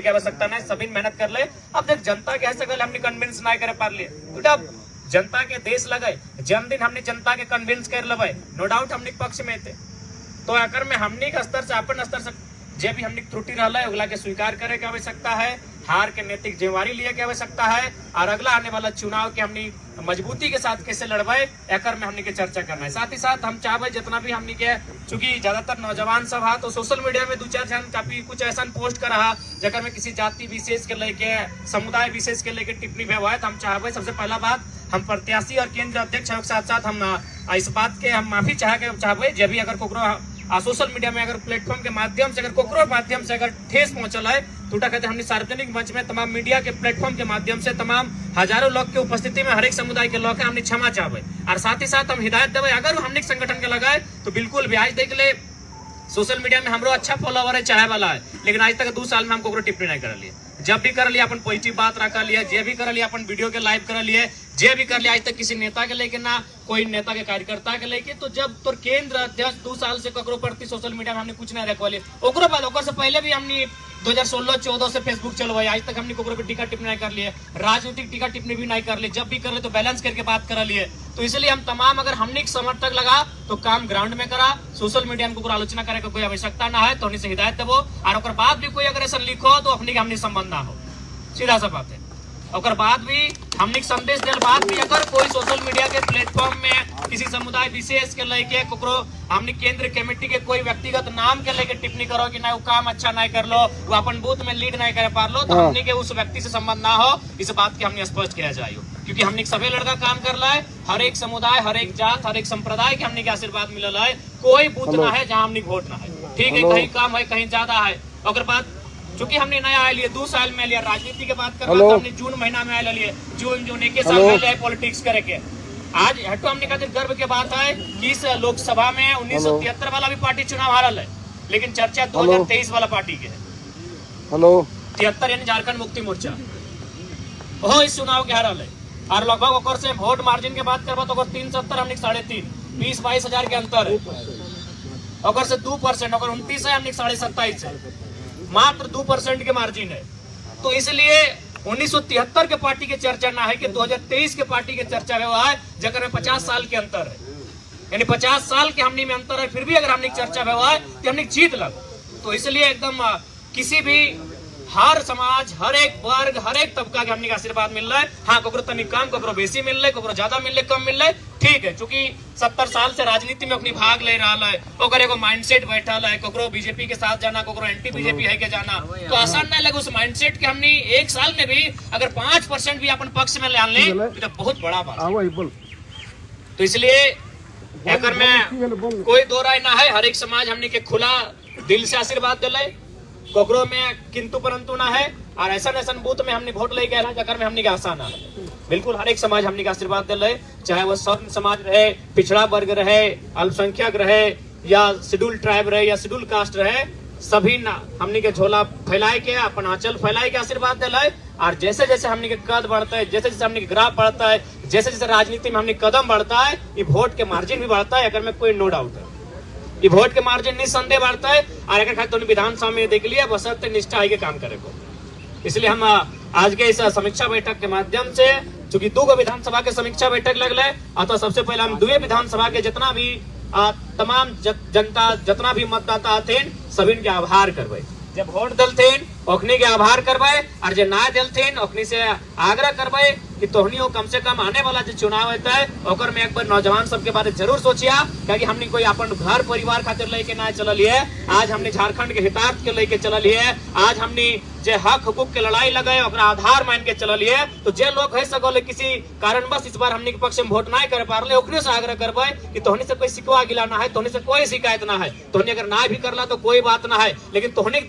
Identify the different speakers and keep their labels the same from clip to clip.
Speaker 1: की आवश्यकता नहीं, सभी मेहनत कर ले। अब देख जनता के ऐसे हमने कन्विंस नहीं करे पार लिए तो जब जनता के देश लगे जन्मदिन हमने जनता के कन्विंस कर लेवे, नो डाउट हमने पक्ष में थे। तो अगर में हमने के स्तर से अपन स्तर से जे भी हमने त्रुटि रहा है अगला के स्वीकार करे के आवश्यकता है, हार के नैतिक जिम्मेवारी लिए के आवश्यकता है, और अगला आने वाला चुनाव के हमने मजबूती के साथ कैसे लड़वे एकर में हमने के चर्चा करना है। साथ ही साथ हम चाहे जितना भी हमने के चूंकि ज्यादातर नौजवान सब है तो सोशल मीडिया में दो चार जन काफी कुछ ऐसा पोस्ट कर रहा जगह में किसी जाति विशेष के लेके समुदाय विशेष के लेके टिप्पणी भी हुआ है। तो हम चाहे सबसे पहला बात हम प्रत्याशी और केंद्र अध्यक्ष के साथ साथ हम इस बात के हम माफी चाहे जब भी अगर कोकरो सोशल मीडिया में अगर प्लेटफॉर्म के माध्यम से अगर कोकरो माध्यम से अगर ठेस पहुंचल है तो कहते हमने सार्वजनिक मंच में तमाम मीडिया के प्लेटफॉर्म के माध्यम से तमाम हजारों लोग के उपस्थिति में हर एक समुदाय के लोग हमने क्षमा चाहे और साथ ही साथ हम हिदायत देवे अगर हमने संगठन के लगाए तो बिल्कुल भी आज देख ले सोशल मीडिया में हमरो अच्छा फॉलोवर है चाहे वाला है, लेकिन आज तक 2 साल में हम कोकरो टिप्पणी नहीं कर लिए। जब भी कर लिया अपन पॉजिटिव बात रखा लिए, जे भी कर लिया अपन वीडियो के लाइव कर लिए, जे भी कर लिया आज तक किसी नेता के लेके ना कोई नेता के कार्यकर्ता के लेके। तो जब तो केंद्र अध्यक्ष 2 साल से ककरो प्रति सोशल मीडिया में हमने कुछ नहीं रखवाले ओकरो बाद ओकर से पहले भी हमने 2016-14 से फेसबुक चलवाई, आज तक हमने कोकरो पे टीका टिप्पणी नहीं कर लिए, राजनीतिक टीका टिप्पणी भी नहीं कर लिए। जब भी कर ले तो बैलेंस करके बात कर लिए। तो इसलिए हम तमाम अगर हमने समर्थक लगा तो काम ग्राउंड में करा, सोशल मीडिया में कोई आलोचना करे कोई आवश्यकता ना है तो हमने से हिदायत देवो और ओकर बाद भी कोई अगर ऐसा लिखो तो अपने हमने संबंध ना हो, सीधा सा बात है। और बाद भी हमने संदेश दिल बाद भी अगर कोई सोशल मीडिया के प्लेटफॉर्म में किसी समुदाय विशेष के लेके कोकरो हमने केंद्र कमेटी के कोई व्यक्तिगत नाम के लेके टिप्पणी करो कि ना वो काम अच्छा नहीं कर लो, वो अपन बूथ में लीड नहीं कर पा लो, तो हमने के उस व्यक्ति से संबंध ना हो, इस बात की हमने स्पष्ट किया जाए। क्योंकि हमने सभी लड़का काम कर रहा है, हर एक समुदाय हर एक जात हर एक संप्रदाय के हमने के आशीर्वाद मिलल है, कोई बूथ ना है जहाँ हमने वोट ना है। ठीक है, कहीं कम है कहीं ज्यादा है। और बात चूंकि हमने नया आए लिए 2 साल में लिया, राजनीति के बात करना तो हमने जून महीना में आए लिए, जून 1 साल में लिया पॉलिटिक्स करे के। आज हटो हमने खातिर गर्व के बात है कि इस लोकसभा में 1973 वाला भी पार्टी चुनाव हारल है, लेकिन चर्चा 2023 वाला पार्टी के है। 73 यानी झारखंड मुक्ति मोर्चा वो इस चुनाव के हारल है। और लगभग ओकर से वोट मार्जिन के बात करबा तो 370 हमने 3.5 20-22 हजार के अंतर है। ओकर से 2% ओकर 29 है, हमने 27.5 है, मात्र 2% के मार्जिन है। तो इसलिए 1973 के पार्टी के चर्चा ना है कि 2023 के पार्टी के चर्चा हुआ है जगह में 50 साल के अंतर है, यानी 50 साल के हमने में अंतर है, फिर भी अगर हमने चर्चा हुआ है तो हमने जीत लग। तो इसलिए एकदम किसी भी हर समाज हर एक वर्ग हर एक तबका के हमने का आशीर्वाद मिल रहा है। हाँ, कोकरो तनी कम कोकरो बेसी मिल रहा है, कोकरो ज्यादा मिल रहा है कम मिल रहा है, ठीक है। चूंकि 70 साल से राजनीति में अपनी भाग ले रहा है, ओकर एगो माइंडसेट बैठल है, कोकरो बीजेपी के साथ जाना कोकरो एंटी बीजेपी है के जाना, तो आसान नहीं लगे। उस माइंडसेट के हमने 1 साल में भी अगर 5% भी अपन पक्ष में ले ले तो बहुत बड़ा बात है। तो इसलिए अगर में कोई दो राय ना है, हर एक समाज हमने के खुला दिल से आशीर्वाद दिले, कोकरो में किंतु परंतु ना है। और ऐसा बूथ में हमने वोट ले गए जगह में हमने आशा ना है। बिल्कुल हर एक समाज हमने का आशीर्वाद दिल रहे, चाहे वह स्वर्ण समाज रहे, पिछड़ा वर्ग रहे, अल्पसंख्यक रहे या शेड्यूल ट्राइब रहे या शेड्यूल कास्ट रहे, सभी ना हमने के झोला फैलाए के अपन आंचल फैलाए के आशीर्वाद दिल है। और जैसे जैसे हमने के कद बढ़ता है, जैसे जैसे हमने के ग्राफ बढ़ता है, जैसे जैसे राजनीति में हमने कदम बढ़ता है, ये वोट के मार्जिन भी बढ़ता है, अगर में कोई नो डाउट है। ये वोट के मार्जिन निस्संदेह बढ़ता है। और अगर खाली विधानसभा में देख लिया बसरते निष्ठा है काम करे को। इसलिए हम आज के इस समीक्षा बैठक के माध्यम से चूंकि 2 विधानसभा के समीक्षा बैठक लगल है, अतः सबसे पहले हम 2 विधानसभा के जितना भी तमाम जनता जितना भी मतदाता थे सभी के आभार करवे। जब वोट दल थे ओखनी के आभार करवे और जो ना दल थे ओखनी से आग्रह करवे कि तोहनियों कम से कम आने वाला जो चुनाव होता है ओकर में एक बार नौजवान सबके बारे जरूर सोचिया, क्योंकि हमने कोई अपन घर परिवार खातिर लेके ना चलल है। आज हमने झारखंड के हितार्थ के लेके चलल है, आज हमने जे हक हुकूक के लड़ाई लगे ओकरा आधार मान के चलल है। तो जे लोग है सगोले किसी कारणवश इस बार हमने के पक्ष में वोट ना कर पा रहे ओकरे से आग्रह करबे कि तोहनी से कोई शिकवा गिला ना है, तोहनी से कोई शिकायत ना है, तोहनी अगर ना भी करला तो कोई बात ना है, लेकिन तोहनी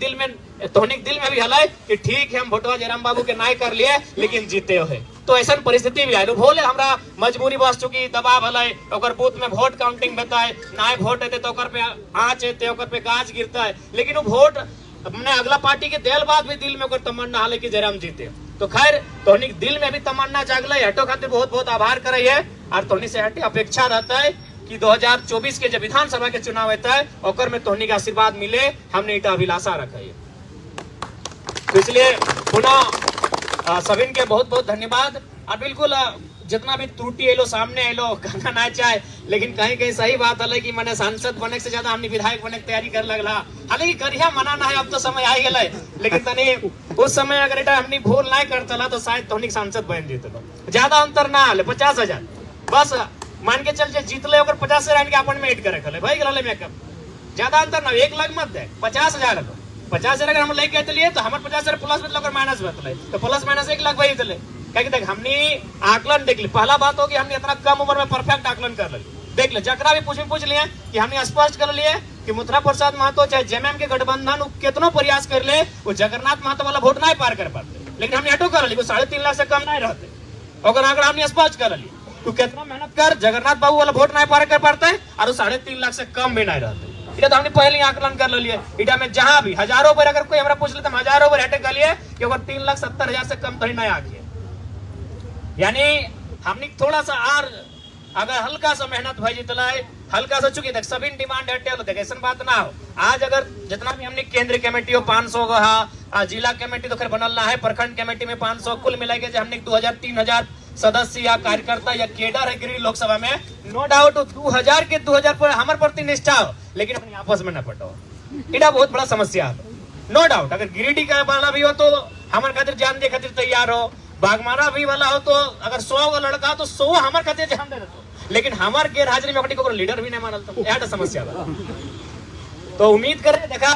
Speaker 1: दिल में भी हल है कि ठीक है हम वोटवा जयराम बाबू के ना कर लिए लेकिन जीते हो है। तो ऐसा परिस्थिति भी आये भोले हमरा मजबूरी बस चुकी दबाव हल है, बूथ में वोट काउंटिंग बताए ना वोट हेते तो ओकर पे आँच हेते ओकर पे गाज गिरता है, लेकिन वो वोट अपने अगला पार्टी के देल बाद भी दिल में ओकर तमन्ना हल कि जयराम जीते। तो खैर तोहनी दिल में भी तमन्ना जागल है, हटो खातिर बहुत बहुत आभार करे है। और तोहनी से हटे अपेक्षा रहता है कि 2024 के जब विधानसभा के चुनाव होता है ओकर में तोहनी का आशीर्वाद मिले, हमने इटा अभिलाषा रखा है। तो इसलिए पुनः सभी के बहुत बहुत धन्यवाद। और बिल्कुल जितना भी त्रुटि एलो सामने एलो गंगा ना चाहे, लेकिन कहीं कहीं सही बात है कि मैंने सांसद बने से ज्यादा हमने विधायक बने की तैयारी कर लगला। हालांकि करिया मना ना है, अब तो समय आ गया, लेकिन तनी उस समय अगर एटा हमने भूल नहीं करता तो शायद तो सांसद बन जीतलो। ज्यादा अंतर ना आले, 50,000 बस मान के चल जीतले ओकर 50 से के अपन में ऐड करे खले भाई गले मेकअप, ज्यादा अंतर ना, 1 लाख मत दे, 50,000 लो। 50,000 अगर हम लेके चलिए तो हमारे 50,000 प्लस मतलब माइनस बतले तो प्लस माइनस 1 लाख वही चले। क्या देख हमने आकलन देख ली, पहला बात हो कि हमने इतना कम उम्र में परफेक्ट आकलन कर ली। देख ले जकरा भी पूछ लिए कि हमने स्पष्ट कर लिए कि मुद्रा प्रसाद महतो चाहे जेएमएम के गठबंधन कितनो प्रयास कर ले वो जगन्नाथ महतो वाला वोट नहीं पार कर पाते, लेकिन हमने हटो कर ली 3.5 लाख से कम नहीं रहते। अगर आंकड़ा हमने स्पष्ट कर ली तो कितना मेहनत कर जगन्नाथ बाबू वाला वोट नहीं पार कर पाते और 3.5 लाख से कम भी नहीं रहते। इधर तो हमने पहले ही आकलन कर लिए। इटा में जहां भी हजारों पर अगर कोई हमारा पूछ ले तो हजारों पर हटे कर लिए कि अगर 3,70,000 से कम तो ही नहीं आ गया। यानी हमने थोड़ा सा और अगर हल्का सा मेहनत भाई जितना है हल्का सा, चुकी देख सभी डिमांड हटे हो देख ऐसा बात ना हो। आज अगर जितना भी हमने केंद्रीय कमेटी हो 500 का, जिला कमेटी तो खैर बनल ना है, प्रखंड कमेटी में 500 कुल मिला के हमने 2,000-3,000 सदस्य या कार्यकर्ता या केडर है गिरिडीह लोकसभा में, नो डाउट 2,000 के 2,000 पर हमारे प्रति निष्ठा हो, लेकिन अपनी आपस में न पटो, इटा बहुत बड़ा समस्या है। नो डाउट अगर गिरिडीह का वाला भी हो तो हमारे खातिर जान दे खातिर तैयार हो, बागमारा भी वाला हो तो अगर 100 का लड़का हो तो 100 हमारे खातिर जान दे देते, लेकिन हमारे गैर हाजिरी में अपनी को लीडर भी नहीं मानता, यह समस्या बा। तो उम्मीद करें देखा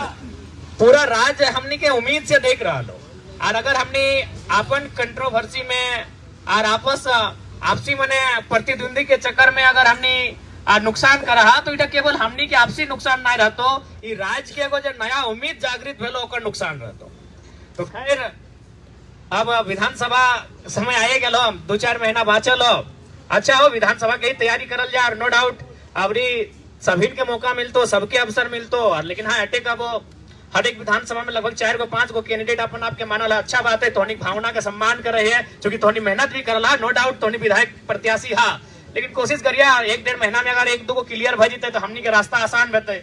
Speaker 1: पूरा राज्य हमने के उम्मीद से देख रहा लो, और अगर हमने अपन कंट्रोवर्सी में और आपसी मने प्रतिद्वंदी के चक्कर में अगर हमने नुकसान करा तो इटा केवल हमने के आपसी नुकसान नहीं रहतो, ये राज्य के एगो जो नया उम्मीद जागृत भेलो ओकर नुकसान रहतो। तो खैर अब विधानसभा समय आए गलो, 2-4 महीना बाँचल हो, अच्छा हो विधानसभा की तैयारी करल जा। नो डाउट अबरी सभी के मौका मिलतो, सबके अवसर मिलतो, लेकिन हाँ अटेक अब हर एक विधानसभा में लगभग 4-5 को कैंडिडेट अपन आपके मानल है, अच्छा बात है, तोहनी भावना का सम्मान कर रहे हैं, क्योंकि तोहनी मेहनत भी करला, नो डाउट तोहनी विधायक प्रत्याशी हा, लेकिन कोशिश करिए 1-1.5 महीना में अगर 1-2 को क्लियर भर जीते तो हमनी के रास्ता आसान रहते,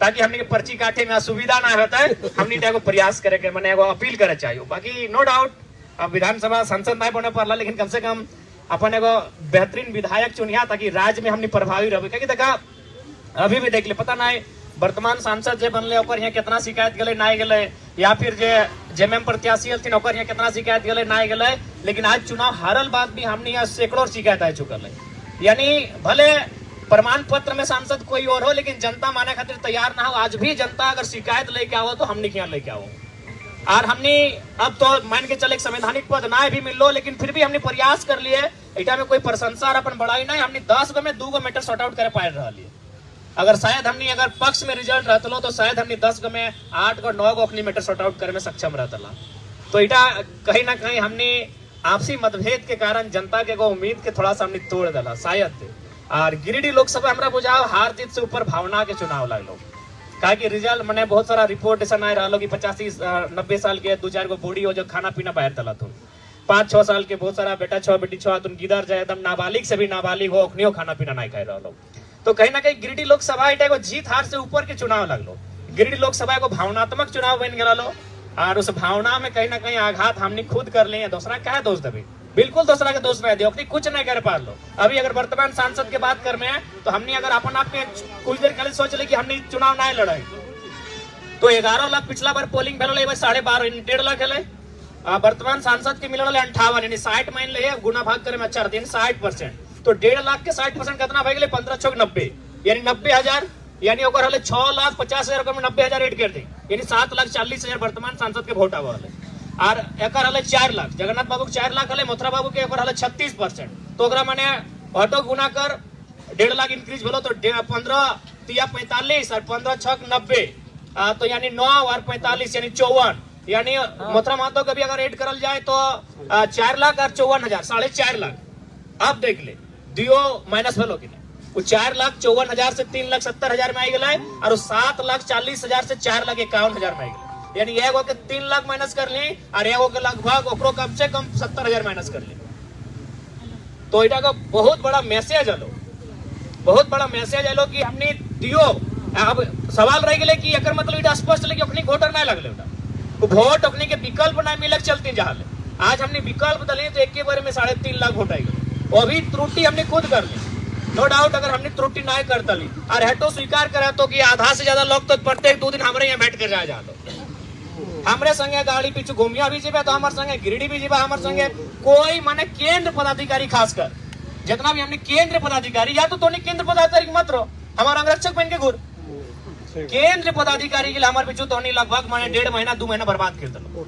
Speaker 1: ताकि हमनी के पर्ची काटे में असुविधा ना होता है। हमनी एगो प्रयास करे के मैंने एगो अपील करे चाहिए। बाकी नो डाउट अब विधानसभा सांसद नहीं बने पड़ला, लेकिन कम से कम अपन एगो बेहतरीन विधायक चुनिया ताकि राज्य में हमनी प्रभावी रहे। क्योंकि देखा अभी भी देख ले पता नहीं वर्तमान सांसद जे बनले ओकर यहाँ कितना शिकायत गले नहीं गले, या फिर जे जेएमएम प्रत्याशी हथिन ओकर यहाँ कितना शिकायत गले नहीं गले, लेकिन आज चुनाव हारल बाद भी हमने यहाँ सैकड़ों शिकायत आ चुकल है। यानी भले प्रमाण पत्र में सांसद कोई और हो, लेकिन जनता माने खातिर तैयार ना हो। आज भी जनता अगर शिकायत लेके आओ तो हमने यहाँ लेके आओ, और हमने अब तो मान के चले संवैधानिक पद ना भी मिल लो, लेकिन फिर भी हमने प्रयास कर लिए। इटा में कोई प्रशंसा और अपन बढ़ाई नहीं, हमने 10 गो में 2 गो मैटर सॉर्ट आउट करे पाए रहा लिए। अगर शायद हमने अगर पक्ष में रिजल्ट रहता लो तो शायद हमने 10 गो में 8 गो 9 गो अपनी मैटर सॉर्ट आउट करे में सक्षम रहता। तो इटा कहीं ना कहीं हमने आपसी मतभेद के कारण जनता के उम्मीद के थोड़ा सा हमने तोड़ दिला शायद। और गिरिडीह लोकसभा हमारा बुझाव हार जीत से ऊपर भावना के चुनाव लगलो, कहा कि रिजल्ट मैंने बहुत सारा रिपोर्ट ऐसा नहीं रहा कि 85-90 साल के 2-4 गो बूढ़ी हो जो खाना पीना बाहर तला तुम, 5-6 साल के बहुत सारा बेटा 6 बेटी 6 तुम गिदर जाए एकदम नाबालिग से भी नाबालिग हो अखनियो खाना पीना नहीं खा रहा। तो कहीं ना कहीं गिरिडीह लोकसभा एगो जीत हार से ऊपर के चुनाव लगलो। गिरिडीह लोकसभा एगो भावनात्मक चुनाव बन गया लो, और उस भावना में कहीं ना कहीं आघात हमने खुद कर लिए। दूसरा क्या दोष देवे, बिल्कुल दूसरा के दोष में अपनी कुछ नहीं कर पा लो। अभी अगर वर्तमान सांसद के बात कर में तो हमने अगर अपन आप में कुछ देर पहले सोच ले कि हमने चुनाव नहीं लड़ाई तो 11 लाख पिछला बार पोलिंग भेल 12.5 1.5 लाख है। वर्तमान सांसद के मिलल 58 यानी 60 मान ले गुना भाग करे में अच्छा रहते 60%, तो 1.5 लाख के 60% कितना भाग 15-6-90 यानी 90,000, यानी 6,50,000 में 90,000 एड कर दी, यानी 7,40,000 वर्तमान सांसद के वोट आवा और एक 4 लाख जगन्नाथ बाबू के 4 लाख है, मथुरा बाबू के 36%, तो माने ऑटो गुना कर 1.5 लाख इंक्रीज भेलो तो 15-45 और 15-6-90, तो यानी 9 और 45 यानी 54, यानी मथुरा महतो का भी अगर ऐड करल जाए तो 4 लाख और 54,000 4.5 लाख। अब देख ले दियो माइनस भेलो कि वो 4,54,000 से 3,70,000 में आई गए, और 7,40,000 से 4,51,000 में आई गए, यानी एगो के 3 लाख माइनस कर ली और एगो के लगभग ओकरो कम से कम 70,000 माइनस कर ली। तो इटा का बहुत बड़ा मैसेज आलो, बहुत बड़ा मैसेज आलो कि हमने दियो। अब सवाल रह गए कि एकर मतलब इटा स्पष्ट ले कि अपनी वोटर नहीं लगले, वोट अपने के विकल्प ना मिले चलती जहाँ आज हमने विकल्प दली तो एक बार में 3.5 लाख वोट आएगा। वो भी त्रुटि हमने खुद कर ली, नो डाउट। अगर हमने त्रुटि ना करता ली और हेटो स्वीकार करा तो कि आधा से ज्यादा लोग तो प्रत्येक 2 दिन हमारे यहाँ बैठ कर जा दो हमरे संगे गाड़ी पीछे घूमिया भी जीवे तो हमारे संगे गिरिडीह भी जीवा हमारे संगे कोई माने केंद्र पदाधिकारी खासकर जितना भी हमने केंद्र पदाधिकारी या तो केंद्र पदाधिकारी मत रहो हमारा अंगरक्षक बन के घूर केंद्र पदाधिकारी के लिए हमारे पीछे तो लगभग माने 1.5 महीना 2 महीना बर्बाद कर दो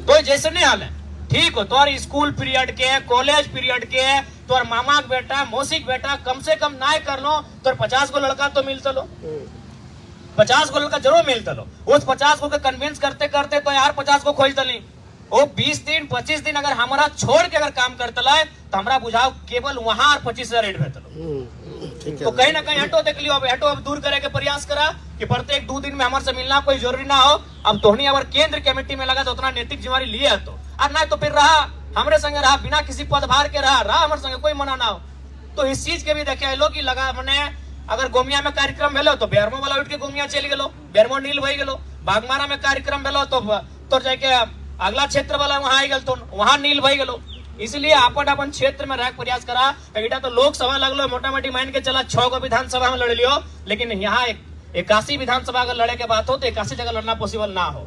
Speaker 1: तो जैसे नहीं हाल है ठीक हो तो स्कूल पीरियड के कॉलेज पीरियड के तोर मामा के बेटा मौसी के बेटा कम से कम ना कर लो तो 50 गो लड़का तो मिलता लो 50 गो लड़का जरूर मिलता लो उस 50 गो के कन्विंस करते करते तो यार 50 गो खोज दली वो 20 दिन 25 दिन अगर हमारा छोड़ के अगर काम करता है तो हमारा बुझाओ केवल वहां 25,000 रेट भेजता तो कहीं ना कहीं हटो देख लियो अब दूर करे के प्रयास करा कि प्रत्येक 2 दिन में हमारे से मिलना कोई जरूरी ना हो। अब तोहनी अगर केंद्र कमेटी में लगा तो उतना नैतिक जिम्मेवारी लिए तो और ना तो फिर रहा हमरे संगे रहा बिना किसी पदभार के रहा हमारे संगे कोई मना ना हो। तो इस चीज के भी देखे लो कि लगा मैंने अगर गोमिया में कार्यक्रम भेलो तो बेरमो वाला उठ के गोमिया चल गेलो बेरमो नील भई गेलो बागमारा में कार्यक्रम भेलो तो जाके अगला क्षेत्र वाला वहां आई गल तो वहां नील भई गेलो। इसलिए अपन क्षेत्र में रह प्रयास करा बेटा तो लोकसभा लगलो मोटा मोटी मान के चला 6 गो विधानसभा में लड़ लियो लेकिन यहाँ 81 विधानसभा अगर लड़े के बात हो तो 81 जगह लड़ना पॉसिबल ना हो।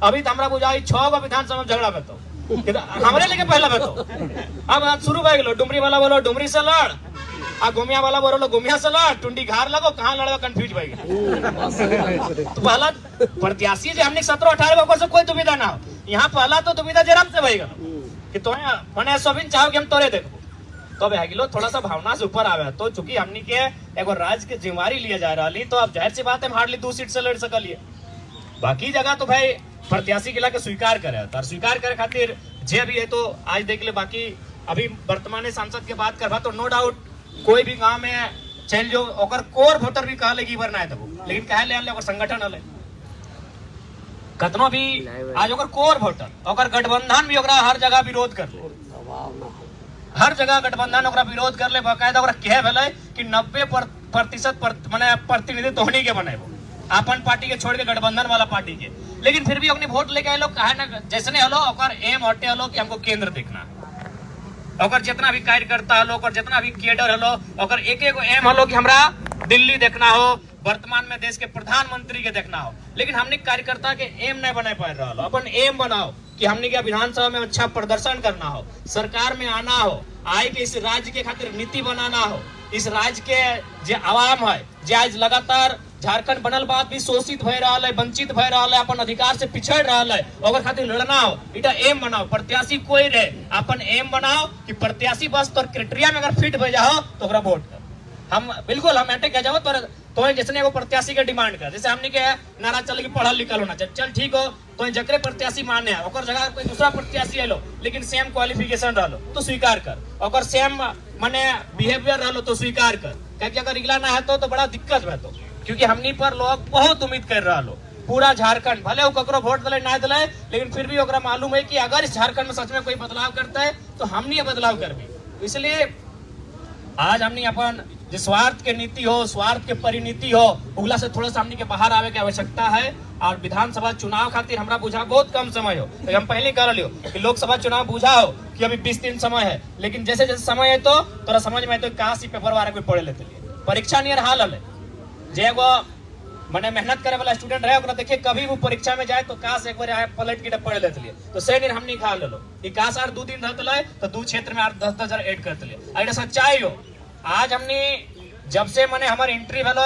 Speaker 1: अभी तो हमारा बुझाई 6 गो विधानसभा में झगड़ा बेतो हमारे लेके पहला बेतो अब शुरू भई गेलो डुमरी वाला बोलो डुमरी से लड़ आ गोमिया वाला बोलो गोमिया से लड़ टुंडी घार लगो कहाँ लड़ो कंफ्यूज भई गेल। तो पहला प्रत्याशी जो हमने 17-18 गो से कोई दुविधा ना हो यहाँ पहला तो दुविधा जराम से भई गेल कि तो मने सबिन चाहो कि हम तोरे देखो तो भागिलो थोड़ा सा भावना से ऊपर आवे तो चूंकि हमनी के एगो राज्य के जिम्मेवारी लिया जा रही तो अब जाहिर सी बात है हार्डली 2 सीट से लड़ सकलिए। बाकी जगह तो भाई प्रत्याशी के लाके स्वीकार करे और स्वीकार करे खातिर जे भी है तो आज देख ले। बाकी अभी वर्तमान सांसद के बात करवा तो नो डाउट कोई भी गाँव में चल जो ओकर कोर वोटर भी कहले कि बार ना देबो लेकिन कहे ले ओकर संगठन हले कतनो भी आज ओकर कोर वोटर ओकर गठबंधन भी ओकरा हर जगह विरोध कर ले हर जगह गठबंधन ओकरा विरोध कर ले बाकायदा ओकरा कहे भेले कि 90% माने प्रतिनिधि तोहनी के बनेबो अपन पार्टी के छोड़ के गठबंधन वाला पार्टी के लेकिन फिर भी अपने वोट लेके आए लोग कहे ना जैसे हलो ओकर एम हटे हलो कि हमको केंद्र देखना ओकर जितना भी कार्यकर्ता हलो ओकर जितना भी कैडर हलो ओकर एक एम हलो कि हमरा दिल्ली देखना हो वर्तमान में देश के प्रधानमंत्री के देखना हो लेकिन हमने कार्यकर्ता के एम नहीं बना पा रहा हो। अपन एम बनाओ कि हमने क्या विधानसभा में अच्छा प्रदर्शन करना हो सरकार में आना हो आए के इस राज्य के खातिर नीति बनाना हो इस राज्य के जो आवाम है जो आज लगातार झारखंड बनल बाद भी शोषित भय रहा है वंचित भय रहा है अपन अधिकार से पिछड़ रहा है ओकर खातिर लड़ना हो इटा एम बनाओ प्रत्याशी कोई रहे अपन एम बनाओ कि प्रत्याशी बस तोर क्राइटेरिया में अगर फिट भय जाओ तो ओकरा वोट कर हम बिल्कुल हम अटैक कह जाओ तो जैसे वो प्रत्याशी के डिमांड कर जैसे हमने के नारा चल कि पढ़ल लिखल होना चाहिए चल ठीक हो तो जकरे प्रत्याशी माने है ओकर जगह कोई दूसरा प्रत्याशी आलो लेकिन सेम क्वालिफिकेशन रहलो तो स्वीकार कर ओकर सेम माने बिहेवियर रहलो तो स्वीकार कर क्योंकि अगर इगला ना है तो बड़ा दिक्कत है तो क्योंकि हमनी पर लोग बहुत उम्मीद कर रहा लो पूरा झारखंड भले वो ककरो वोट दिले ना दिले लेकिन फिर भी ओकरा मालूम है कि अगर इस झारखंड में सच में कोई बदलाव करता है तो हमनी ये बदलाव कर भी। इसलिए आज हमनी अपन जो स्वार्थ के नीति हो स्वार्थ के परिनीति हो उगला से थोड़ा सा हमनी के बाहर आवे की आवश्यकता है और विधानसभा चुनाव खातिर हमरा बुझा बहुत कम समय हो तो हम पहले कह लियो कि लोकसभा चुनाव बुझा हो कि अभी 20 दिन समय है लेकिन जैसे जैसे समय है तो तोरा समझ में तो कहाँ सी पेपर वाला कोई पढ़े लेते परीक्षा नियर हाल है जे वो मैंने मेहनत करे वाला स्टूडेंट रहे ओकरा देखिए कभी वो परीक्षा में जाए तो काश एक बार पलट के पढ़ लेते लिए तो से दिन हमनी खा लो कि काश आर 2 दिन रहते तो 2 क्षेत्र में 10,000 ऐड करते लिए अगर सच्चाई हो आज हमने जब से मैंने हमारे एंट्री भेलो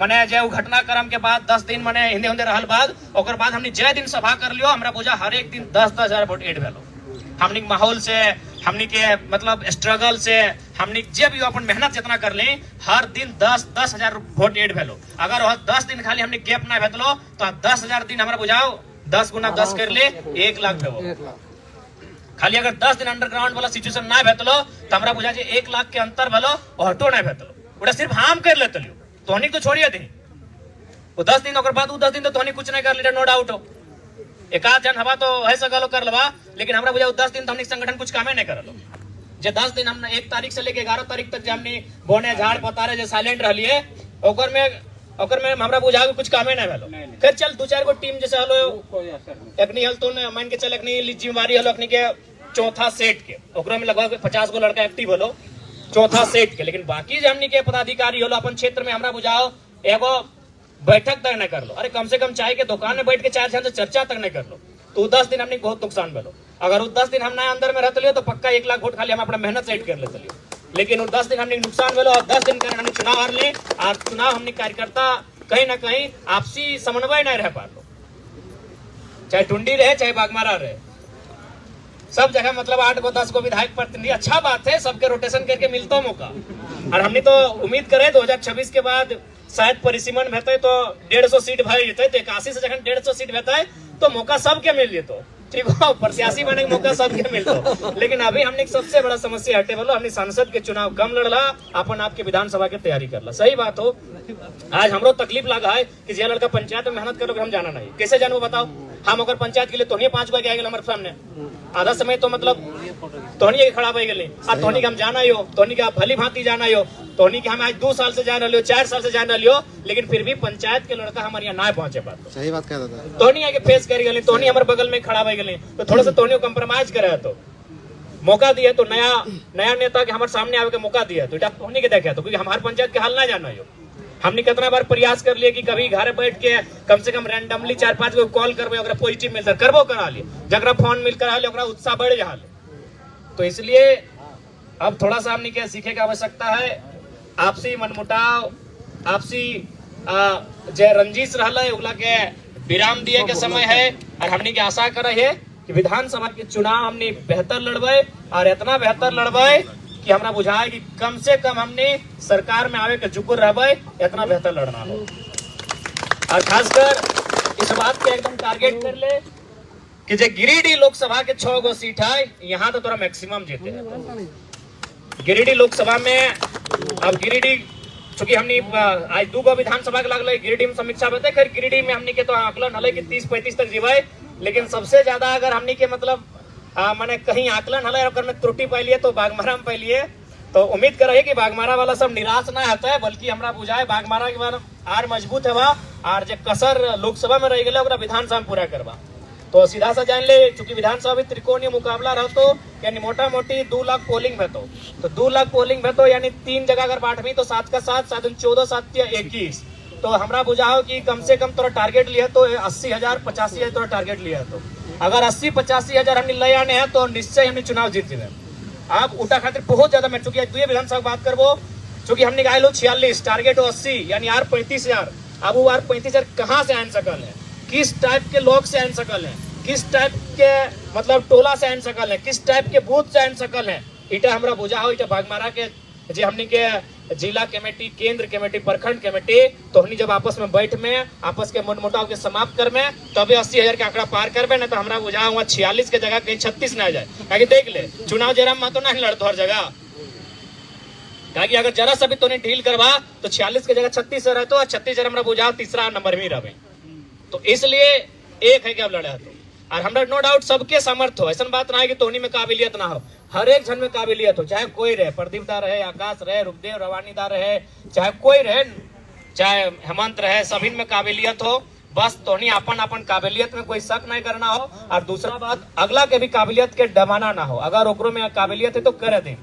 Speaker 1: मैंने जो घटनाक्रम के बाद 10 दिन मैंने हिंदे हिंदे रहल बाद ओकर बाद हमने जय दिन सभा कर लियो हमरा बुझा हर एक दिन 10,000 वोट ऐड भेलो हमनी माहौल से हमनी के मतलब स्ट्रगल से हमनी जे भी अपन मेहनत जितना कर ली हर दिन 10,000 वोट ऐड भेलो अगर 10 दिन खाली हमने गैप ना भेटलो तो 10,000 दिन हमरा बुझाओ 10 गुना 10 कर ले 1 लाख भेबो खाली अगर 10 दिन अंडरग्राउंड वाला सिचुएशन ना भेटलो तो हमरा बुझा जे 1 लाख के अंतर भेलो हटो ना भेटलो उड़ा सिर्फ हम कर लेते लियो तोहनी तो छोड़िए दी वो 10 दिन ओकर बाद 10 दिन तो तोहनी कुछ नहीं कर ली नो डाउट हो एक आध जन हवा तो ऐसा गलो कर लवा लेकिन हमरा बुझा 10 दिन तो हमने संगठन कुछ कामे नहीं करलो जे 10 दिन हमने 1 तारीख से लेके 11 तारीख तक हमने बोने झाड़ पतारे जे साइलेंट रहलिए ओकर में और में हमरा बुझा कुछ कामे नहीं भेलो। फिर चल 2-4 गो टीम जैसे हलो एकनी हल तो मान के चल एकनी जिम्मेवारी हलो एकनी के चौथा सेट के ओकरा में लगभग 50 गो लड़का एक्टिव हलो चौथा सेट के। लेकिन बाकी जो हमनी के पदाधिकारी हलो अपन क्षेत्र में हमरा बुझाओ एगो बैठक तक नहीं कर लो। अरे कम से कम चाय के दुकान में बैठ के 4 जन से चर्चा तक नहीं कर लो तो 10 दिन हमने बहुत नुकसान भेलो। अगर 10 दिन हम ना अंदर में रहते लियो तो पक्का 1 लाख वोट खाली हम अपना मेहनत सेट कर लेते लियो। लेकिन 10 दिन हमने नुकसान भेलो और 10 दिन कर हमने चुनाव हार ले और चुनाव हमने कार्यकर्ता कहीं ना कहीं आपसी समन्वय नहीं रह पा लो। चाहे टुंडी रहे चाहे बागमारा रहे सब जगह मतलब 8 गो 10 गो विधायक प्रतिनिधि अच्छा बात है सबके रोटेशन करके मिलता मौका। और हमने तो उम्मीद करे 2026 के बाद शायद परिसीमन भेटे तो 150 सीट भर जेते तो 81 से जखन 150 सीट भेटे तो मौका सबके मिल जेतो। ठीक हो प्रत्याशी बने के मौका सबके मिलतो। लेकिन अभी हमने सबसे बड़ा समस्या हटे बोलो हमने सांसद के चुनाव कम लड़ला अपन आपके विधानसभा के तैयारी करला। सही बात हो आज हमरो तकलीफ लगा है कि जे लड़का पंचायत में मेहनत करोगे हम जाना नहीं कैसे जानू बताओ। हम अगर पंचायत के लिए तोहनी 5 गो आ गेल हमारे सामने आधा समय तो मतलब तोहनी के खड़ा हो गेले आ तोहनी के हम जाना हो तोहनी के भली भांति जाना हो तोहनी के हम आज 2 साल से जान रहे हो 4 साल से जान रहे हो लेकिन फिर भी पंचायत के लड़का हमारे यहाँ ना पहुंचे पाते।
Speaker 2: सही बात कह रहा था
Speaker 1: तोहनी आगे फेस कर गेले तोहनी हमारे बगल में खड़ा हो गेले तो थोड़ा सा तोहनी को कंप्रोमाइज करे तो मौका दिया तो नया नेता के हमारे सामने आवे के मौका दिया तो तोहनी के देखे तो क्योंकि हमारे पंचायत के हाल ना जाना हो। हमने कितना बार प्रयास कर लिए कि कभी घर बैठ के कम से कम रैंडमली 4-5 गो कॉल करबे अगर पॉजिटिव मिलता करबो करा लिए जगरा फोन मिल करा ले ओकरा उत्साह बढ़ जा ले। तो इसलिए अब थोड़ा सा हमने क्या सीखे की आवश्यकता है आपसी मनमुटाव आपसी जे रंजिश रहला है ओला के विराम दिए के समय है। और हमने की आशा करे है कि विधानसभा के चुनाव हमने बेहतर लड़बे और इतना बेहतर लड़बे कि हमरा बुझाए कि कम से कम हमने सरकार में आवे के जुकुर रहबे इतना बेहतर लड़ना हो। और खासकर इस बात के एकदम टारगेट कर ले कि जे गिरिडीह लोकसभा के 6 गो सीट है यहाँ तो तोरा मैक्सिमम जीते है। गिरिडीह लोकसभा में अब गिरिडीह चूंकि हमने आज 2 गो विधानसभा के लगल गिरिडीह में समीक्षा बता खैर गिरिडीह में हमने के तो आकलन हल कि 30-35 तक जीवे। लेकिन सबसे ज्यादा अगर हमने के मतलब मैंने कहीं आकलन हल और में त्रुटि पाइलिए तो बागमारा में पाइलिए तो उम्मीद करे कि बागमारा वाला सब निराश ना होता है बल्कि हमरा बुझाए बागमारा के बाद आर मजबूत है और जो कसर लोकसभा में रह गए विधानसभा में पूरा करवा। तो सीधा सा जान ले चूंकि विधानसभा में त्रिकोणीय मुकाबला रहतो यानी मोटा मोटी 2 लाख पोलिंग भेतो तो 2 लाख पोलिंग भेतो यानी 3 जगह अगर बांटवी तो 7 का 7 7 14 7 21 तो हमरा बुझाओ कि कम से कम तोरा टारगेट लिया तो 80,000 85,000 तोरा टारगेट लिया तो अगर 80-85 हजार हमने ले आने हैं तो निश्चय हमने चुनाव जीत जाए। आप उठा खातिर बहुत ज्यादा मैं चूंकि 2 विधानसभा बात करबो चूंकि हमने गाय लो 46 टारगेट हो 80 यानी आर 35,000। अब वो आर 35,000 कहाँ से आन सकल है किस टाइप के लोग से आन सकल है किस टाइप के मतलब टोला से आन सकल है किस टाइप के बूथ से आन सकल है इटा हमरा बुझा हो। इटा बागमारा के जे हमने के जिला कमेटी केंद्र कमेटी प्रखंड कमेटी तो हमने जब आपस में बैठ में आपस के मनमुटाव के समाप्त कर में तबे 80,000 के आंकड़ा पार करबे ना तो हमरा बुझा हुआ 46 के जगह कहीं 36 ना आ जाए। ताकि देख ले चुनाव जरा में तो नहीं लड़तो हर जगह ताकि अगर जरा सा भी तो नहीं ढील करवा तो 46 के जगह 36 से रहतो और 36 जरा हमरा बुझा तीसरा नंबर में रहे। तो इसलिए एक है कि अब लड़े तो और हमरा नो डाउट सबके सामर्थ्य हो ऐसा बात ना है कि तोहनी में काबिलियत ना हो हर एक जन में काबिलियत हो चाहे कोई रहे प्रदीप दा रहे आकाश रहे रुपदेव रवानी दा रहे चाहे कोई रहे चाहे हेमंत रहे सभी में काबिलियत हो बस तोहनी अपन काबिलियत में कोई शक नहीं करना हो। और दूसरा बात अगला के भी काबिलियत के दबाना ना हो अगर ओकरो में काबिलियत है तो कर दे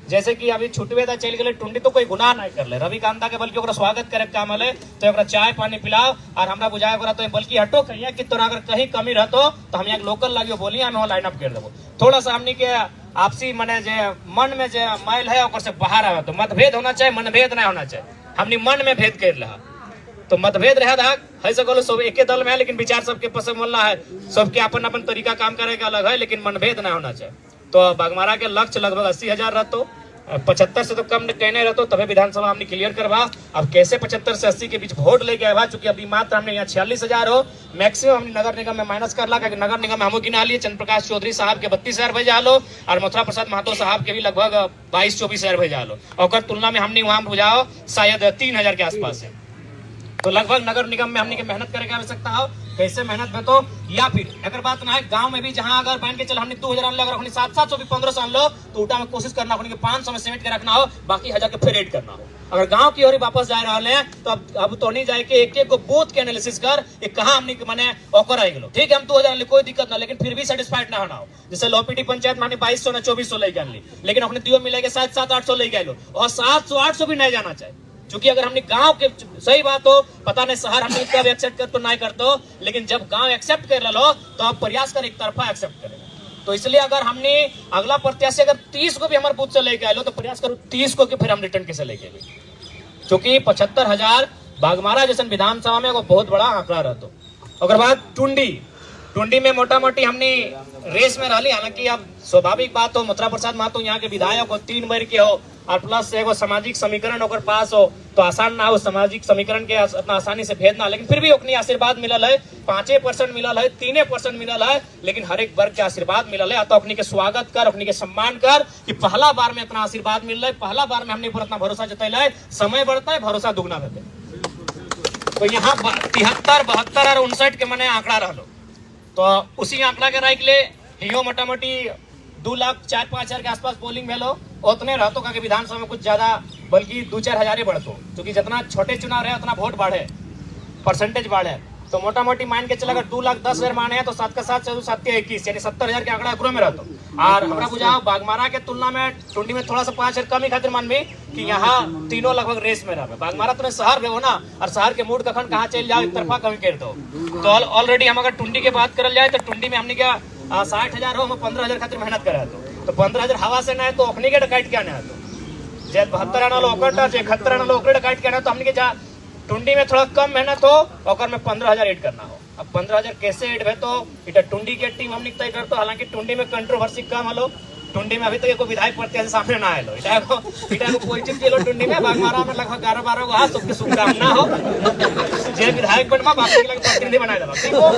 Speaker 1: जैसे कि अभी छुटवे दा चल गए टुंडी तो कोई गुनाह नहीं कर ले रविकांता के बल्कि ओकरा स्वागत करे काम हले तो ओकरा चाय पानी पिलाओ और हमरा बुझाए ओकरा तो बल्कि हटो कहिया कि तोरा अगर कहीं कमी रहतो तो हम यहाँ लोकल लागियो बोली हम लाइन अप कर देबो। थोड़ा सा हमनी के आपसी मने जे मन में जे मैल है ओकर से बाहर आवे तो मतभेद होना चाहिए मनभेद नहीं होना चाहिए। हमनी मन में भेद कर रहा तो मतभेद रहे था है सको सब एके दल में है लेकिन विचार सबके पसंद मिलना है सबके अपन अपन तरीका काम करे का अलग है लेकिन मनभेद नहीं होना चाहिए। तो बागमारा के लक्ष्य लगभग 80,000 रहतो 75 से तो कम कहने रहते तभी विधानसभा हमने क्लियर करवा। अब कैसे 75 से 80 के बीच वोट लेके आया चूंकि अभी मात्र हमने यहाँ 46,000 हो मैक्सिमम हमने नगर निगम में माइनस कर ला क्योंकि नगर निगम में हम गिना लिए चंद्र प्रकाश चौधरी साहब के 32,000 भेजा लो और मथुरा प्रसाद महतो साहब के भी लगभग 22-24,000 भेजा लो और तुलना में हमने वहां बुझाओ शायद 3,000 के आसपास है। तो लगभग नगर निगम में हमने मेहनत करने की आवश्यकता हो कैसे मेहनत में तो, या फिर अगर बात ना है गांव में भी जहां अगर मान के चल हमने 2000 अनलो, अगर 700 भी 1500 अनलो तो उल्टा में कोशिश करना 500 में सीमेंट के रखना हो, बाकी 1000 के फिर एड करना हो। अगर गांव की ओर वापस जा रहे हैं तो अब तो नहीं जाए कि एक को बूथ के एनालिसिस कर कहाँ हमने मैंने ऑकर आई गलो, ठीक है हम 2000 कोई दिक्कत ना, लेकिन फिर भी सेटिस्फाइड ना होना हो। जैसे लोपीटी पंचायत में 2200 ना 2400 लेके आन ली, लेकिन अपने दियो मिलेगा 700-800 लेके आए लो, और 700-800 भी नहीं जाना चाहिए। क्योंकि अगर हमने गांव के, सही बात हो पता नहीं शहर हमने कब एक्सेप्ट कर तो नहीं करते, लेकिन जब गांव एक्सेप्ट कर लो तो आप प्रयास कर एक तरफा एक्सेप्ट करें। तो इसलिए अगर हमने अगला प्रत्याशी अगर 30 को भी हमारे बूथ से लेके आए लो तो प्रयास करो 30 को कि फिर हम रिटर्न कैसे लेके आए, क्योंकि 75,000 बागमारा जैसे विधानसभा में वो बहुत बड़ा आंकड़ा रहता। अगर बात टुंडी में मोटा मोटी हमने रेस में रही, हालांकि अब स्वाभाविक बात हो मथुरा प्रसाद महतो यहाँ के विधायक हो 3 बार के हो, और प्लस एगो सामाजिक समीकरण होकर पास हो तो आसान ना हो सामाजिक समीकरण के इतना आसानी से भेजना, लेकिन फिर भी ओकनी आशीर्वाद मिलल है, 5% मिलल है, 3% मिलल है, लेकिन हर एक वर्ग के आशीर्वाद मिलल है। तो अपनी के स्वागत कर, अपनी के सम्मान कर कि पहला बार में इतना आशीर्वाद मिल रहा है, पहला बार में हमने पर इतना भरोसा जतैल है, समय बढ़ता है भरोसा दुगना रहता है। तो यहाँ 73, 72 और 59 के मने आंकड़ा रहो, तो उसी आंकड़ा के राय के लिए हियो मोटा मोटी 2,04,5,000 के आसपास पोलिंग भेलो, उतने रहतो का विधानसभा में कुछ ज्यादा बल्कि 2-4 हजार बढ़तो, क्योंकि जितना छोटे चुनाव रहे उतना वोट बढ़े, परसेंटेज बढ़े। तो मोटा मोटी मान के चला अगर 2,10,000 माने हैं तो 7 का 7 7 21 यानी 70,000 के आंकड़ा एकरो में रहतो। और हमारा बुझाओ बागमारा के तुलना में टुंडी में थोड़ा सा 5,000 कम ही खातिर मान भी कि यहाँ तीनों लगभग रेस में रहे। बागमारा तो शहर में हो ना, और शहर के मूड कखन कहाँ चल जाओ एक तरफा कमी कर दो। तो ऑलरेडी हम अगर टुंडी की बात करल जाए तो टुंडी में हमने क्या 60,000 हो, हम 15,000 खातिर मेहनत करे तो 15,000 हवा से ना है तो अपनी के डकाइट क्या ना है, तो जे 72 आना लो 71 आना लो डकाइट क्या ना, तो हमने के जा टुंडी में थोड़ा कम मेहनत हो और में 15,000 एड करना हो। अब 15,000 कैसे एड है तो इटा टुंडी के टीम हमने तय करते, हालांकि टुंडी में कंट्रोवर्सी कम हलो, टुंडी में अभी तक कोई विधायक प्रत्याशी सामने ना आए लो, इटा को पॉजिटिव के लो टुंडी में। बागमारा में लगभग 11-12 गो सबके शुभकामना हो, जे विधायक बनवा बाकी के प्रतिनिधि बनाए देबा, ठीक हो।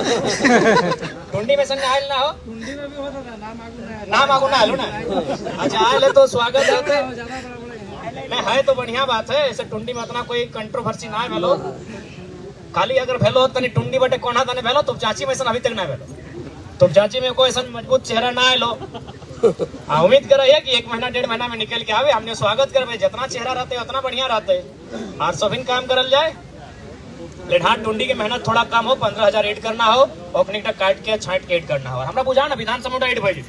Speaker 1: टुंडी में संग आयल ना हो, टुंडी में भी हो नाम आगू ना आलो ना, अच्छा आए तो स्वागत है नहीं है तो बढ़िया बात है। ऐसे टुंडी में उतना कोई कंट्रोवर्सी ना भेलो, खाली अगर भेलो तनी टुंडी बटे कोना तने भेलो तो चाची में अभी तक ना भेलो, तो चाची में कोई ऐसा मजबूत चेहरा ना आए लो। उम्मीद कर कि 1 महीना 1.5 महीना में निकल के आवे, हमने स्वागत करवे, जितना चेहरा रहते उतना बढ़िया रहते और सभी काम करल जाए। लेकिन हाँ टुंडी की मेहनत थोड़ा कम हो, 15,000 एड करना हो, अपनी काट के छाट के एड करना हो। हमरा बुझा ना विधानसभा एड भाई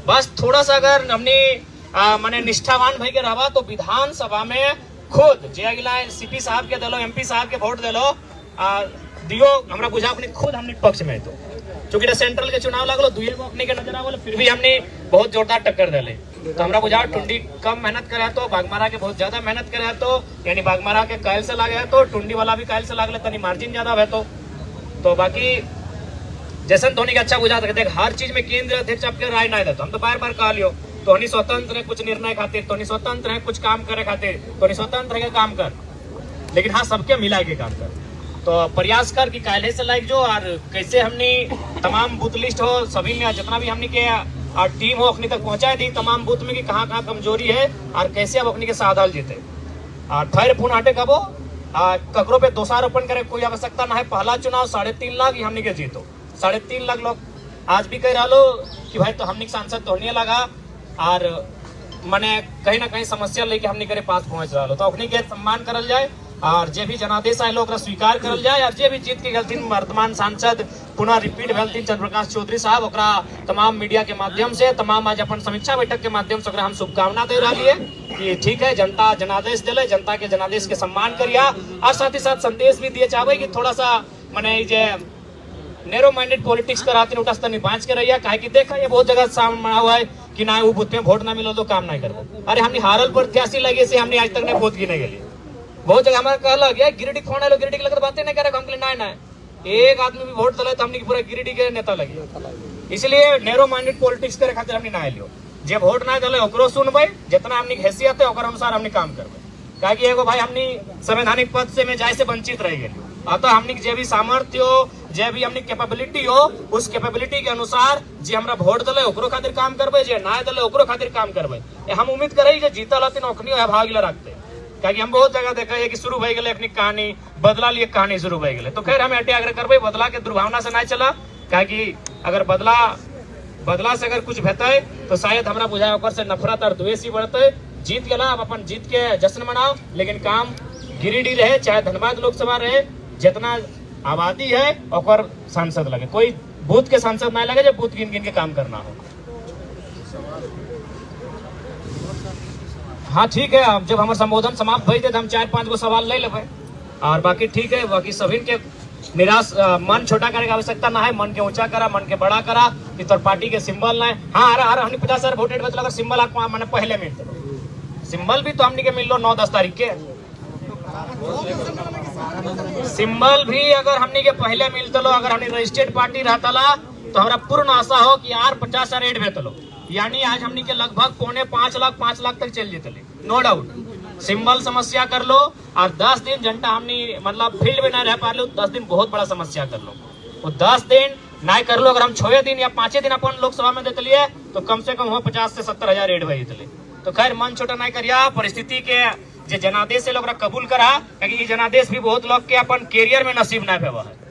Speaker 1: बस थोड़ा सा अगर हमने माने निष्ठावान भाई के रहा तो विधानसभा में खुद जे अगला सीपी साहब के दिलो, एमपी साहब के वोट दिलो दियो, हमरा बुझा अपने खुद हमने पक्ष में तो, क्योंकि सेंट्रल के चुनाव लगलो 2 गो अपने के नजर आवल, फिर भी हमने बहुत जोरदार टक्कर दिले। तो हमरा बुझा टुंडी कम मेहनत करे तो बागमारा के बहुत ज्यादा मेहनत करे तो, यानी बागमारा के कायल से लागे तो टुंडी वाला भी कायल से लागले तनी मार्जिन ज्यादा है तो बाकी जैसन धोनी के अच्छा बुझा देख हर चीज में केंद्र अध्यक्ष आपके राय ना देते, हम तो बार बार कह लियो तो स्वतंत्र है कुछ निर्णय खातिर, तो स्वतंत्र है कुछ काम करे खातिर, तो स्वतंत्र है काम कर, लेकिन हाँ सबके मिला के काम कर। तो प्रयास कर कि काले से लाइक जो और कैसे हमने तमाम बूथ लिस्ट हो सभी में जितना भी हमने के टीम हो अपनी तक पहुंचाए दी तमाम बूथ में कि कहाँ कहाँ कमजोरी है और कैसे अब अपनी के साथ जीते। और फिर पुनः हटे कबो ककरों पे दोषारोपण करे कोई आवश्यकता ना है। पहला चुनाव 3.5 लाख हमने के जीतो, 3.5 लाख लोग आज भी कह रहा लो कि भाई तो हमने सांसद तो होने लगा और मैंने कहीं ना कहीं समस्या लेके हमने करे पास पहुंच रहा लो, तो अपनी के सम्मान करल जाए और जे भी जनादेश आए लोग स्वीकार करल जाए। और जे भी जीत के गलती वर्तमान सांसद पुनः रिपीट भेलथिन चंद्रप्रकाश चौधरी साहब, ओकरा तमाम मीडिया के माध्यम से तमाम आज अपन समीक्षा बैठक के माध्यम से हम शुभकामना दे रही है कि ठीक है जनता जनादेश दिले, जनता के जनादेश के सम्मान करिया और साथ ही साथ संदेश भी दिए चाहे कि थोड़ा सा मैंने जे नैरो माइंडेड पॉलिटिक्स कराते उठा तनी बाँच के रहिए, काहे कि देखा ये बहुत जगह सामने हुआ है कि ना वो बूथ में वोट ना मिलो तो काम नहीं करो। अरे हमने हारल प्रत्याशी लगे से हमने आज तक नहीं वोट गिने गए, बहुत जगह हमारा कहला गया गिरिडीह खोने लो, गिरिडीह लगता बातें नहीं करे हम ना एक आदमी भी वोट दिला तो हमने पूरा गिरिडीह के नेता लगे। इसलिए नैरो माइंडेड पॉलिटिक्स करे खातिर हमने ना लियो, जे वोट ना दिले ओकरो सुनबे, जितना हमने हैसियत है ओकर अनुसार हमने काम करबे। काहे कि एगो भाई हमने संवैधानिक पद से में जाए से वंचित रह गए, अतः हमने जे भी सामर्थ्य हो जे भी हमने कैपेबिलिटी हो उस कैपेबिलिटी के अनुसार जे हमरा वोट दिले ओकरो खातिर काम करबे, जे ना दिले ओकरो खातिर काम करबे। हम उम्मीद करे जे जीतल हथिन ओखनी भाग ले रखते क्योंकि हम बहुत जगह देखा है कि शुरू हो गए अपनी कहानी बदला लिए कहानी शुरू हो गए। तो खैर हमें अट्याग्रह करबे बदला के दुर्भावना से ना चला, क्योंकि अगर बदला से अगर कुछ बेहतर तो शायद हमरा बुझाए ओकर से नफरत और द्वेष ही बढ़ते। जीत गला, अब अपन जीत के जश्न मनाओ, लेकिन काम गिरिडीह रहे चाहे धनबाद लोकसभा रहे, जितना आबादी है और सांसद लगे, कोई बूथ के सांसद ना लगे जब बूथ गिन गिन के काम करना हो। हाँ ठीक है, अब जब हमारे संबोधन समाप्त भई थे तो हम 4-5 गो सवाल ले लेबे, और बाकी ठीक है। बाकी सभी के निराश मन छोटा करे की आवश्यकता ना है, मन के ऊंचा करा, मन के बड़ा करा। इस तरह पार्टी के सिंबल ना है। हाँ अरे हमने 50,000 वोटेड बचल, अगर सिंबल आपको मैंने पहले मिल सिंबल भी तो हमने के मिल लो 9-10 तारीख के। सिंबल भी अगर हमने के पहले मिलते लो, अगर हमने रजिस्टर्ड पार्टी रहता ला तो हमारा पूर्ण आशा हो कि यार 50,000 एड भेज लो, यानी आज हमने के लगभग 4.25 लाख तक चल जेते, नो डाउट। सिंबल समस्या कर लो, और 10 दिन जनता हमने मतलब फील्ड में ना रह पा लो, 10 दिन बहुत बड़ा समस्या कर लो। वो 10 दिन ना कर लो, अगर हम 6 दिन या 5 दिन अपन लोकसभा में देते लिए तो कम से कम हो 50 से 70,000 एड भेजते। तो खैर मन छोटा नहीं करिया, परिस्थिति के जो जनादेश से लोग कबूल करा, क्योंकि ये जनादेश भी बहुत लोग के अपन कैरियर में नसीब ना भेवा है।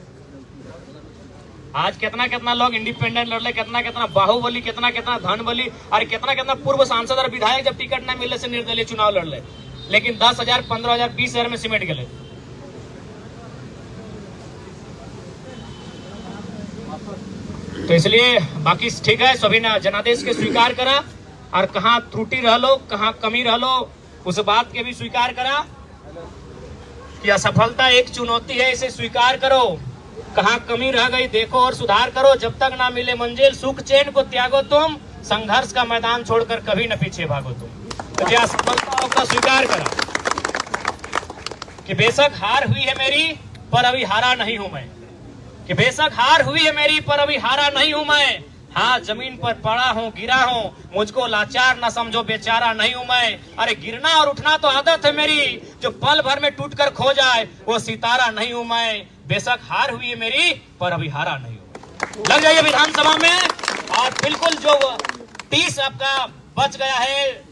Speaker 1: आज कितना लोग इंडिपेंडेंट लड़ले, कितना बाहुबली, कितना धन बली, और कितना पूर्व सांसद और विधायक जब टिकट न मिलने से निर्दलीय चुनाव लड़ले, लेकिन 10,000, 15,000, 20,000 में सिमट गए। तो इसलिए बाकी ठीक है, सभी ने जनादेश के स्वीकार करा, और कहाँ त्रुटि रह लो, कहाँ कमी रह लो, उस बात के भी स्वीकार करा कि असफलता एक चुनौती है, इसे स्वीकार करो। कहाँ कमी रह गई देखो और सुधार करो, जब तक ना मिले मंजिल सुख चैन को त्यागो तुम, संघर्ष का मैदान छोड़कर कभी न पीछे भागो तुम। तो क्या असफलताओं का स्वीकार करा कि बेशक हार हुई है मेरी पर अभी हारा नहीं हूं मैं, कि बेशक हार हुई है मेरी पर अभी हारा नहीं हूं मैं। हाँ जमीन पर पड़ा हूँ, गिरा हूँ, मुझको लाचार न समझो, बेचारा नहीं हूं मैं। अरे गिरना और उठना तो आदत है मेरी, जो पल भर में टूटकर खो जाए वो सितारा नहीं हूं मैं। बेशक हार हुई है मेरी पर अभी हारा नहीं हूं। लग जाइए विधानसभा में, और बिल्कुल जो 30 आपका बच गया है,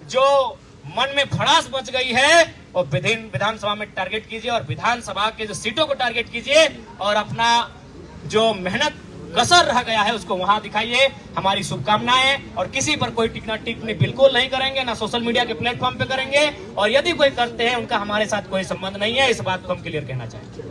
Speaker 1: जो मन में भड़ास बच गई है, और विधानसभा में टारगेट कीजिए, और विधानसभा के जो सीटों को टारगेट कीजिए, और अपना जो मेहनत कसर रह गया है उसको वहां दिखाइए। हमारी शुभकामनाएं, और किसी पर कोई टिप्पणी बिल्कुल नहीं करेंगे, ना सोशल मीडिया के प्लेटफॉर्म पे करेंगे, और यदि कोई करते हैं उनका हमारे साथ कोई संबंध नहीं है, इस बात को हम क्लियर कहना चाहेंगे।